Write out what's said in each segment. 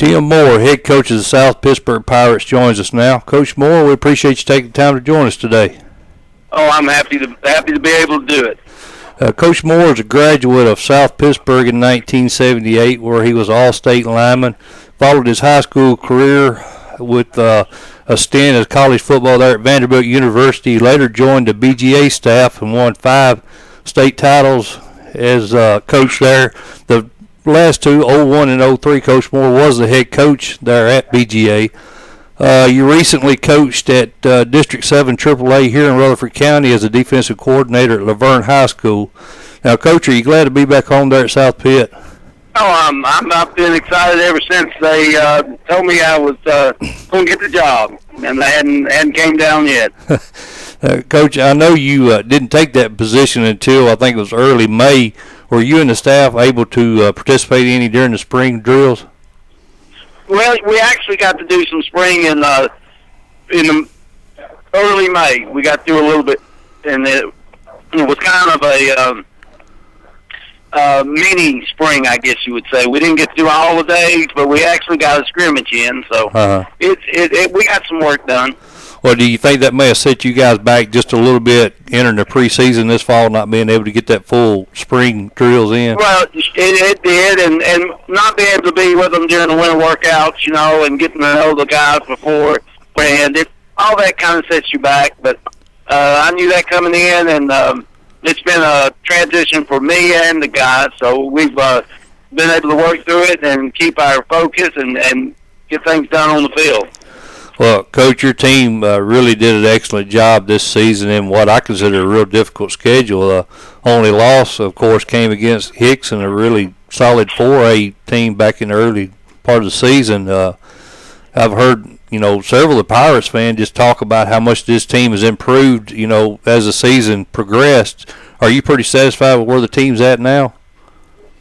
Tim Moore, head coach of the South Pittsburg Pirates, joins us now. Coach Moore, we appreciate you taking the time to join us today. Oh, I'm happy to be able to do it. Coach Moore is a graduate of South Pittsburg in 1978, where he was All-State lineman. Followed his high school career with a stint as college football there at Vanderbilt University. He later joined the BGA staff and won 5 state titles as coach there. The last two, 01 and 03, Coach Moore was the head coach there at BGA. You recently coached at District 7 AAA here in Rutherford County as a defensive coordinator at Laverne High School. Now, Coach, are you glad to be back home there at South Pitt? Oh, I've been excited ever since they told me I was going to get the job, and they hadn't came down yet. Coach, I know you didn't take that position until I think it was early May. Were you and the staff able to participate any during the spring drills? Well, we actually got to do some spring in the early May. We got through a little bit, and it was kind of a mini spring, I guess you would say. We didn't get through all the days, but we actually got a scrimmage in, so we got some work done. Well, do you think that may have set you guys back just a little bit entering the preseason this fall, not being able to get that full spring drills in? Well, it did, and not being able to be with them during the winter workouts, and getting to know the guys before, and all that kind of sets you back. But I knew that coming in, and it's been a transition for me and the guys, so we've been able to work through it and keep our focus and get things done on the field. Well, Coach, your team really did an excellent job this season in what I consider a real difficult schedule. Only loss, of course, came against Hicks and a really solid 4A team back in the early part of the season. I've heard, several of the Pirates fans just talk about how much this team has improved, as the season progressed. Are you pretty satisfied with where the team's at now?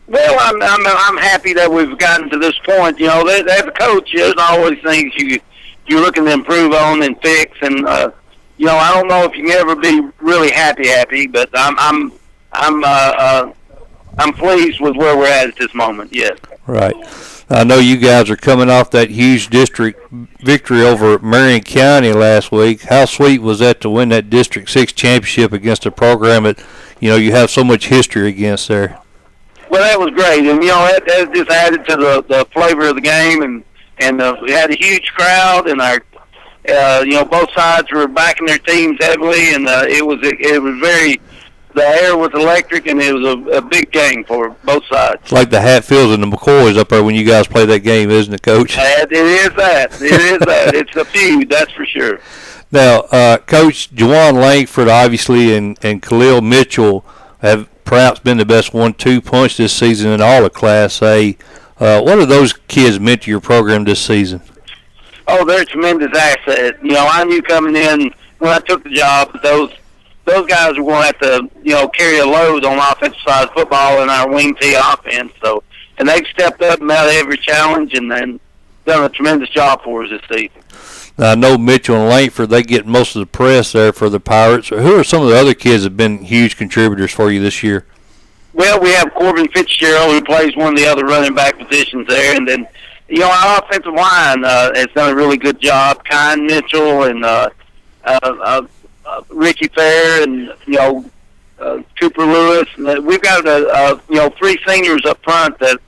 Well, I'm happy that we've gotten to this point. As a coach, there's always things you're looking to improve on and fix, and I don't know if you can ever be really happy, but I'm pleased with where we're at this moment. Yes. Right. I know you guys are coming off that huge district victory over Marion County last week. How sweet was that to win that District 6 championship against a program that you have so much history against there? Well, that was great, and that just added to the flavor of the game, and we had a huge crowd, and our both sides were backing their teams heavily, and it was very. The air was electric, and it was a big game for both sides. It's like the Hatfields and the McCoys up there when you guys play that game, isn't it, Coach? It is that. It's a feud, that's for sure. Now, Coach, Juwan Langford, obviously, and Khalil Mitchell have perhaps been the best 1-2 punch this season in all of Class A. What have those kids meant to your program this season? Oh, they're a tremendous asset. I knew coming in when I took the job that those guys were going to have to, carry a load on the offensive side of football and our wing T offense. So, and they've stepped up and met every challenge and then done a tremendous job for us this season. Now, I know Mitchell and Langford, they get most of the press there for the Pirates. Who are some of the other kids that have been huge contributors for you this year? Well, we have Corbin Fitzgerald, who plays one of the other running back positions there. And then, our offensive line has done a really good job. Kyan Mitchell and Ricky Fair and, Cooper Lewis. And we've got, 3 seniors up front that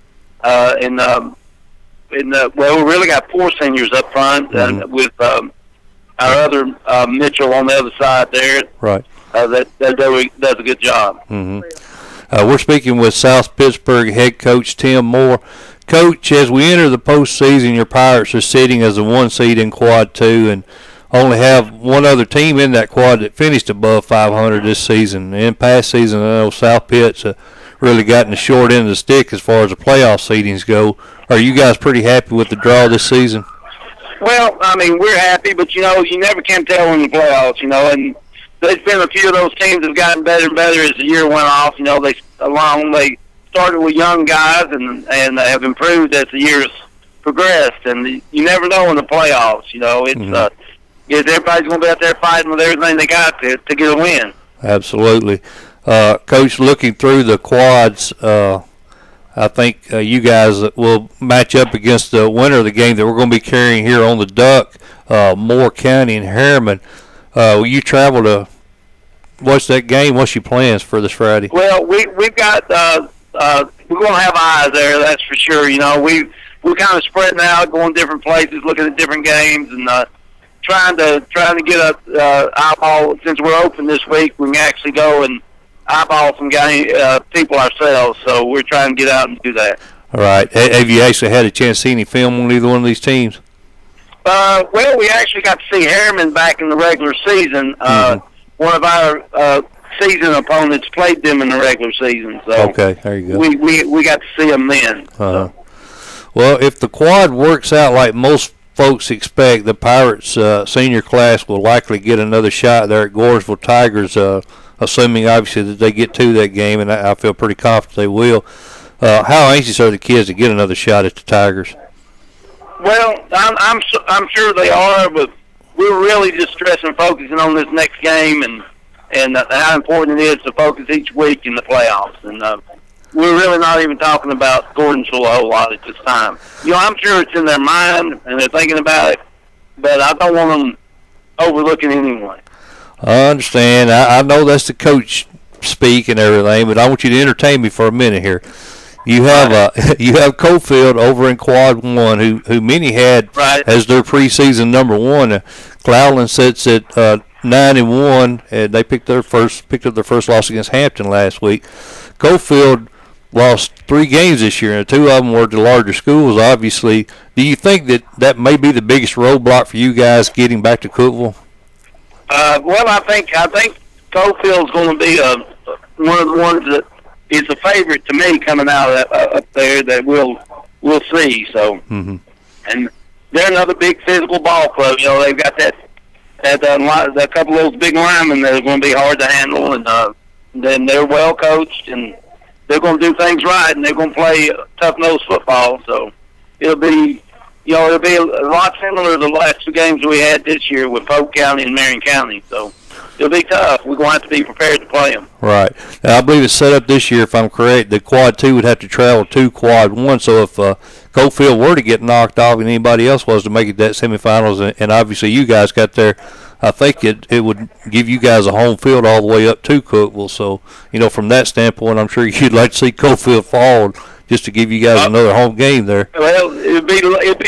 we really got 4 seniors up front and with our other Mitchell on the other side there. Right. That does a good job. Mm-hmm. We're speaking with South Pittsburg head coach Tim Moore. Coach, as we enter the postseason, your Pirates are sitting as a 1 seed in Quad 2 and only have one other team in that quad that finished above 500 this season. In past season, I know South Pitt's really gotten the short end of the stick as far as the playoff seedings go. Are you guys pretty happy with the draw this season? Well, we're happy, but, you never can tell in the playoffs, and there's been a few of those teams that have gotten better and better as the year went off. They started with young guys and have improved as the years progressed. And you never know in the playoffs. Everybody's going to be out there fighting with everything they got to get a win. Absolutely. Coach, looking through the quads, I think you guys will match up against the winner of the game that we're going to be carrying here on the Duck, Moore County and Harriman. Will you travel to watch that game? What's your plans for this Friday? Well, we've got we're going to have eyes there, that's for sure. You know, we're kind of spreading out, going different places, looking at different games, and trying to get a eyeball. Since we're open this week, we can actually go and eyeball some people ourselves. So we're trying to get out and do that. All right. Have you actually had a chance to see any film on either one of these teams? Well, we actually got to see Harriman back in the regular season. One of our season opponents played them in the regular season. So okay, there you go. We got to see them then. So. Well, if the quad works out like most folks expect, the Pirates senior class will likely get another shot there at Goresville Tigers, assuming obviously that they get to that game, and I feel pretty confident they will. How anxious are the kids to get another shot at the Tigers? Well, I'm sure they are, but we're really just stressing, focusing on this next game, and how important it is to focus each week in the playoffs. And we're really not even talking about Gordonsville a whole lot at this time. You know, I'm sure it's in their mind and they're thinking about it, but I don't want them overlooking anyway. I understand. I know that's the coach speak and everything, but I want you to entertain me for a minute here. You have you have Cofield over in Quad 1, who many had as their preseason number one. Cloudland sits at 9-1, and they picked up their first loss against Hampton last week. Cofield lost 3 games this year, and 2 of them were to larger schools. Obviously, do you think that may be the biggest roadblock for you guys getting back to Cookeville? Well, I think Cofield's going to be one of the ones that is a favorite to me coming out up there that we'll see. So, and they're another big physical ball club. You know, they've got that couple of those big linemen that are going to be hard to handle, and then they're well coached, and they're going to do things right, and they're going to play tough-nosed football. So it'll be a lot similar to the last 2 games we had this year with Polk County and Marion County. So it'll be tough. We're going to have to be prepared to play them. Right. Now, I believe it's set up this year, if I'm correct, the Quad 2 would have to travel to Quad 1. So if Cofield were to get knocked off and anybody else was to make it that semifinals, and obviously you guys got there, I think it would give you guys a home field all the way up to Cookeville. So, you know, from that standpoint, I'm sure you'd like to see Cofield fall just to give you guys another home game there. Well, it'd be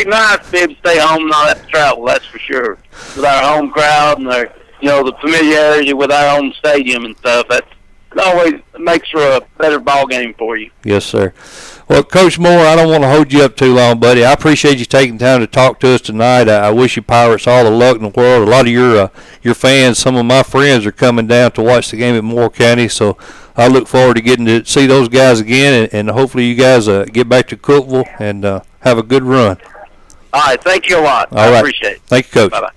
nice to be able to stay home and not have to travel, that's for sure. With our home crowd and our, you know, the familiarity with our own stadium and stuff, it always makes for a better ball game for you. Yes, sir. Well, Coach Moore, I don't want to hold you up too long, buddy. I appreciate you taking time to talk to us tonight. I wish you Pirates all the luck in the world. A lot of your fans, some of my friends, are coming down to watch the game at Moore County, so I look forward to getting to see those guys again, and hopefully you guys get back to Cookeville and have a good run. All right, thank you a lot. I appreciate it. Thank you, Coach. Bye-bye.